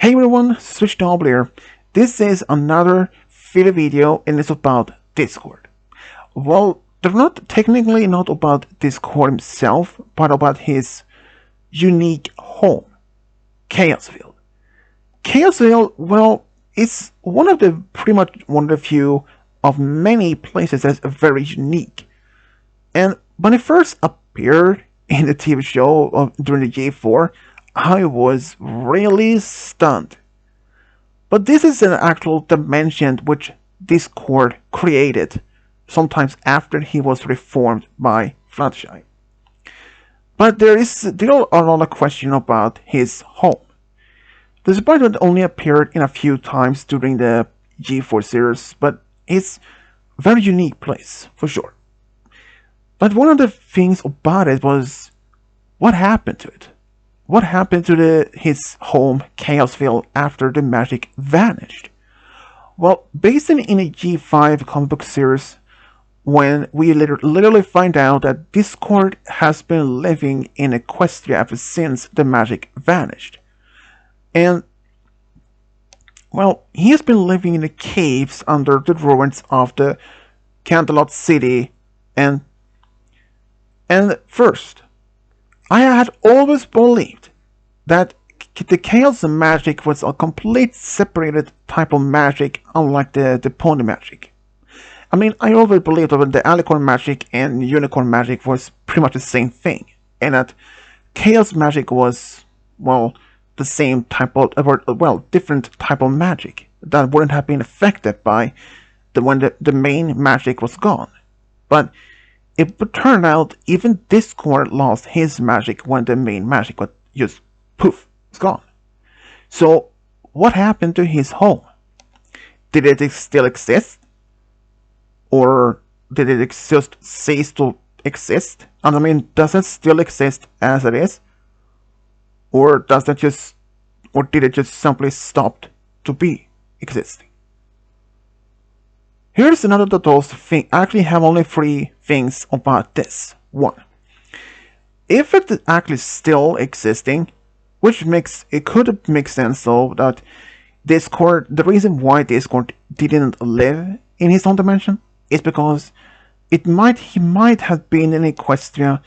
Hey everyone, Switch Double here. This is another filler video and it's about Discord. Well, they're not technically not about Discord himself, but about his unique home, Chaosville. Chaosville, well, it's one of the pretty much one of the few of many places that's very unique. And when it first appeared in the TV show during the J4, I was really stunned. But this is an actual dimension which Discord created, sometimes after he was reformed by Fluttershy. But there is still a lot of question about his home. Despite it only appeared in a few times during the G4 series, but it's a very unique place, for sure. But one of the things about it was what happened to it. What happened to his home, Chaosville, after the magic vanished? Well, based in a G5 comic book series, when we literally find out that Discord has been living in Equestria ever since the magic vanished. And, well, he has been living in the caves under the ruins of the Canterlot City, and first, I had always believed that the chaos magic was a complete separated type of magic, unlike the pony magic. I mean, I always believed that the alicorn magic and unicorn magic was pretty much the same thing, and that chaos magic was, well, the same type of, well, different type of magic that wouldn't have been affected by when the main magic was gone. But it would turn out even Discord lost his magic when the main magic was just poof, it's gone. So what happened to his home? Did it still exist? Or did it just cease to exist? And I mean, does it still exist as it is? Or did it just simply stop to be existing? Here's another of those things. I actually have only 3 things about this. 1. If it is actually still existing, which could make sense though that Discord, the reason why Discord didn't live in his own dimension is because he might have been in Equestria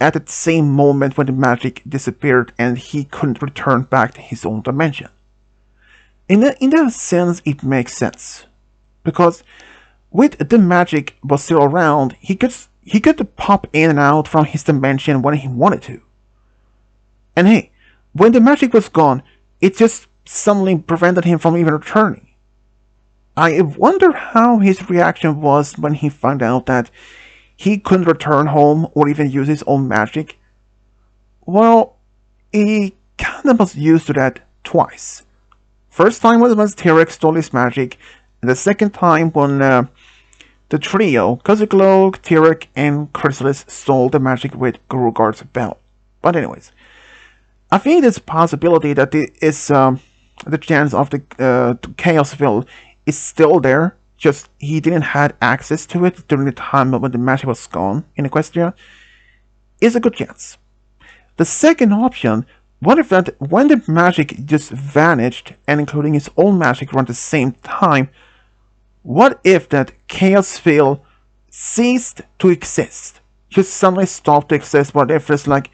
at the same moment when the magic disappeared and he couldn't return back to his own dimension. In that sense, it makes sense, because with the magic was still around, he could pop in and out from his dimension when he wanted to. And hey, when the magic was gone, it just suddenly prevented him from even returning. I wonder how his reaction was when he found out that he couldn't return home or even use his own magic. Well, he kind of was used to that twice. First time was when T-Rex stole his magic, and the second time when the trio, Koziglo, T-Rex, and Chrysalis stole the magic with Gurugar's bell. But anyways, I think there's a possibility that the chance of the Chaosville is still there, just he didn't have access to it during the time when the magic was gone in Equestria, is a good chance. The second option, what if that when the magic just vanished, and including his own magic around the same time, what if that Chaosville ceased to exist? Just suddenly stopped to exist, what if it's like,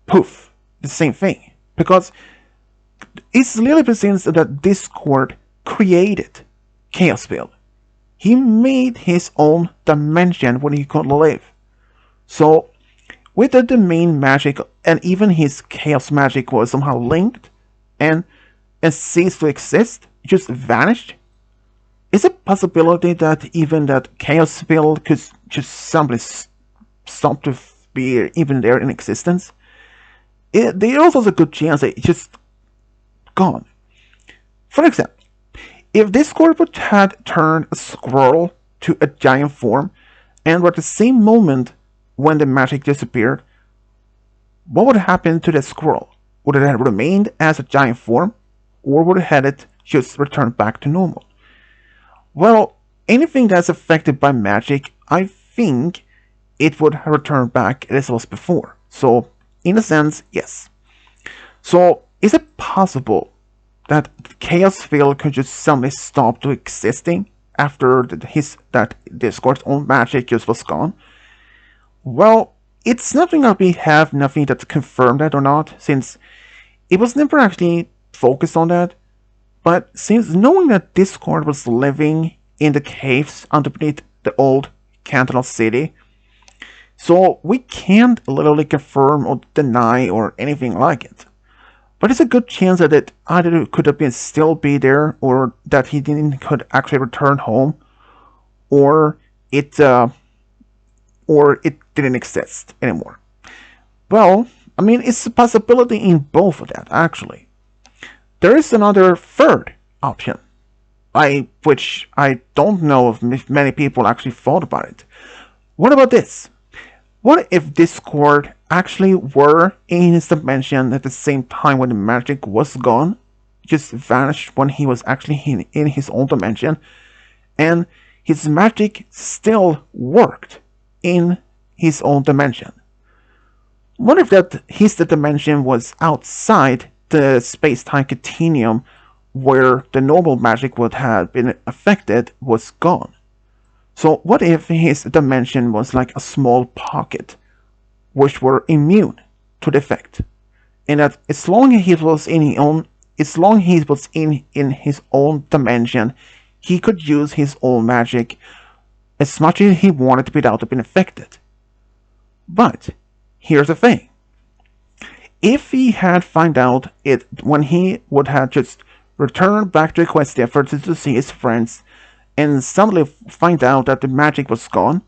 poof, the same thing? Because it's really presents that Discord created Chaosville. He made his own dimension when he could live. So, with the main magic and even his chaos magic was somehow linked and ceased to exist, just vanished, is it a possibility that even that Chaosville could just simply stop to be even there in existence? There also is a good chance that it's just gone. For example, if Discord would had turned a squirrel to a giant form, and at the same moment when the magic disappeared, what would happen to that squirrel? Would it have remained as a giant form, or would it have it just returned back to normal? Well, anything that's affected by magic, I think it would have returned back as it was before. So, in a sense, yes. So, is it possible that Chaosville could just suddenly stop to existing after that Discord's own magic just was gone? Well, it's nothing that we have nothing that confirmed that or not, since it was never actually focused on that. But since knowing that Discord was living in the caves underneath the old Cantonal City, so we can't literally confirm or deny or anything like it. But it's a good chance that it either could have been still be there, or that he didn't could actually return home, or it uh, or it didn't exist anymore. Well, I mean, it's a possibility in both of that actually. There is another third option, which I don't know if many people actually thought about it. What about this? What if Discord actually were in his dimension at the same time when the magic was gone, just vanished when he was actually in his own dimension, and his magic still worked in his own dimension? What if that his dimension was outside the space-time continuum where the normal magic would have been affected was gone? So what if his dimension was like a small pocket, which were immune to the effect, and that as long as he was in his own dimension, he could use his own magic as much as he wanted without being affected. But here's the thing: if he had found out it when he would have just returned back to request the efforts to see his friends, and suddenly find out that the magic was gone,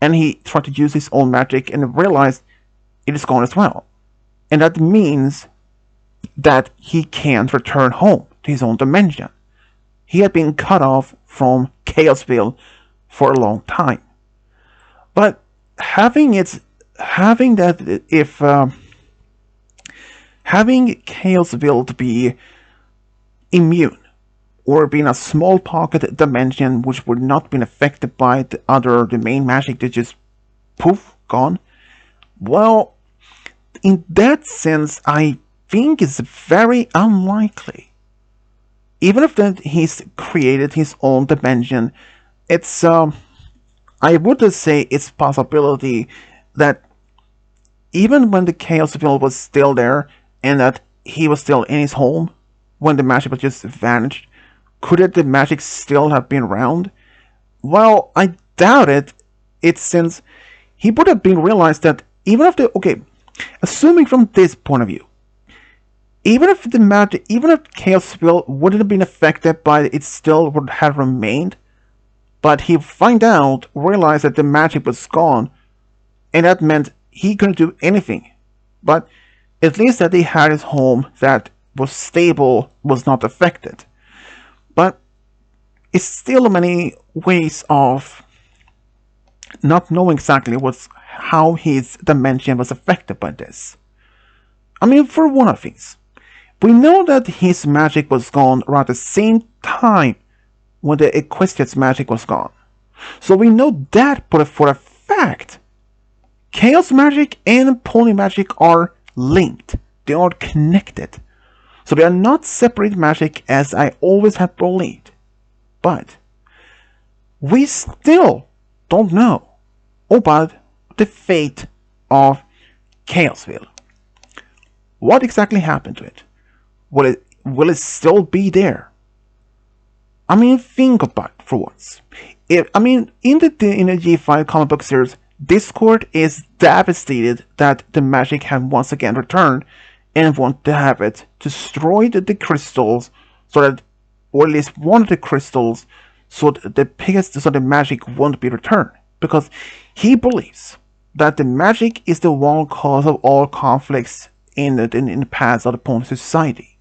and he tried to use his own magic and realized it is gone as well. And that means that he can't return home to his own dimension. He had been cut off from Chaosville for a long time. But having that if having Chaosville to be immune, or being a small pocket dimension which would not been affected by the main magic that just poof gone. Well, in that sense, I think it's very unlikely. Even if that he's created his own dimension, it's I would say it's possibility that even when the Chaosville was still there and that he was still in his home when the magic was just vanished, could the magic still have been around? Well, I doubt it. It's since he would have been realized that even if assuming from this point of view, even if Chaosville wouldn't have been affected by it, still would have remained. But he realized that the magic was gone, and that meant he couldn't do anything. But at least that he had his home that was stable, was not affected. But it's still many ways of not knowing exactly how his dimension was affected by this. I mean, for one of these, we know that his magic was gone around the same time when the Equestrian's magic was gone. So we know that for a fact, Chaos magic and Pony magic are linked. They are connected. So they are not separate magic as I always have believed. But we still don't know about the fate of Chaosville. What exactly happened to it? Will it still be there? I mean, think about it for once. In the G5 comic book series, Discord is devastated that the magic had once again returned, and want to have it destroy the crystals, so that, or at least one of the crystals, so that the magic won't be returned, because he believes that the magic is the one cause of all conflicts in the past of the Pony society.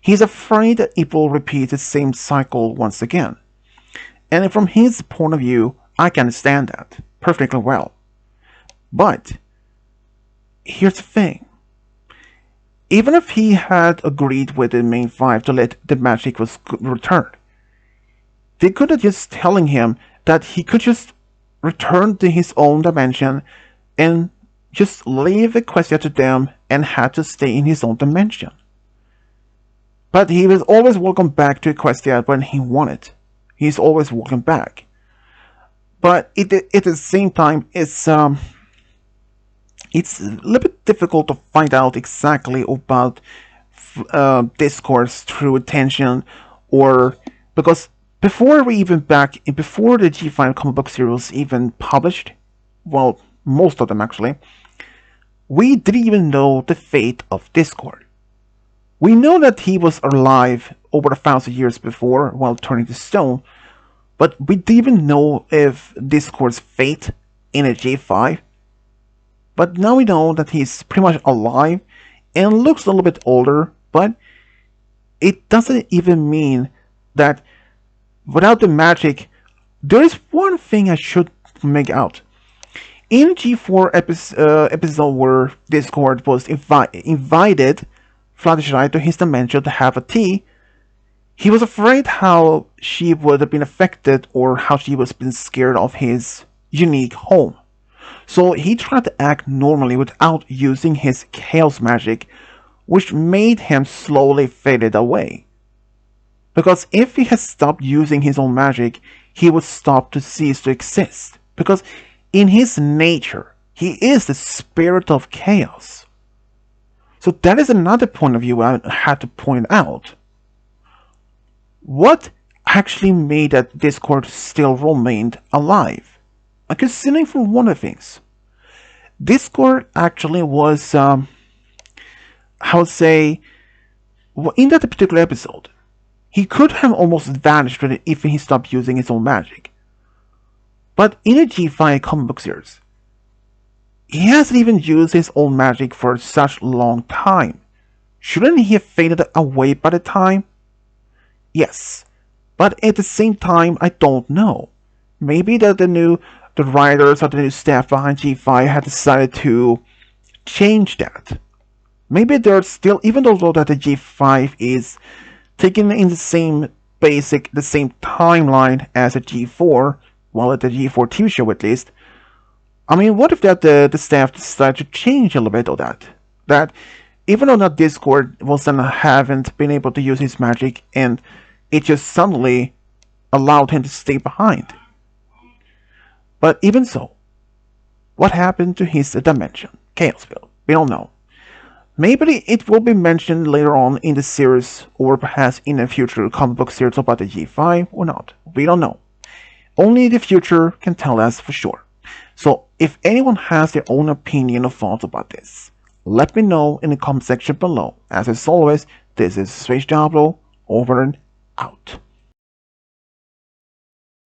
He's afraid that it will repeat the same cycle once again. And from his point of view, I can understand that perfectly well. But here's the thing. Even if he had agreed with the main five to let the magic was returned, they could have just telling him that he could just return to his own dimension and just leave the question to them and had to stay in his own dimension. But he was always welcome back to Equestria when he wanted. He's always welcome back. But at the same time, it's a little bit difficult to find out exactly about discourse through attention, or because before the G5 comic book series was even published, well, most of them actually, we didn't even know the fate of Discord. We know that he was alive over 1,000 years before while turning to stone, but we didn't even know if Discord's fate in a G5. But now we know that he's pretty much alive and looks a little bit older, but it doesn't even mean that without the magic, there is one thing I should make out. In G4 episode where Discord was invited Fluttershy to his dimension to have a tea, he was afraid how she would have been affected or how she was been scared of his unique home. So he tried to act normally without using his chaos magic, which made him slowly faded away. Because if he had stopped using his own magic, he would stop to cease to exist. Because in his nature, he is the spirit of chaos. So that is another point of view I had to point out. What actually made that Discord still remained alive? And considering for one of the things, Discord actually was, I would say, in that particular episode, he could have almost vanished if he stopped using his own magic. But in a G5 comic book series, he hasn't even used his own magic for such a long time. Shouldn't he have faded away by the time? Yes, but at the same time, I don't know. Maybe the writers or the new staff behind G5 had decided to change that. Maybe they're still, even though that the G5 is taken in the same timeline as a G4, well, at the G4 TV show at least. I mean, what if that the staff decided to change a little bit of that? That even though that Discord haven't been able to use his magic, and it just suddenly allowed him to stay behind. But even so, what happened to his dimension, Chaosville? We don't know. Maybe it will be mentioned later on in the series, or perhaps in a future comic book series about the G5 or not. We don't know. Only the future can tell us for sure. So if anyone has their own opinion or thoughts about this, let me know in the comment section below. As always, this is Space Diablo, over and out.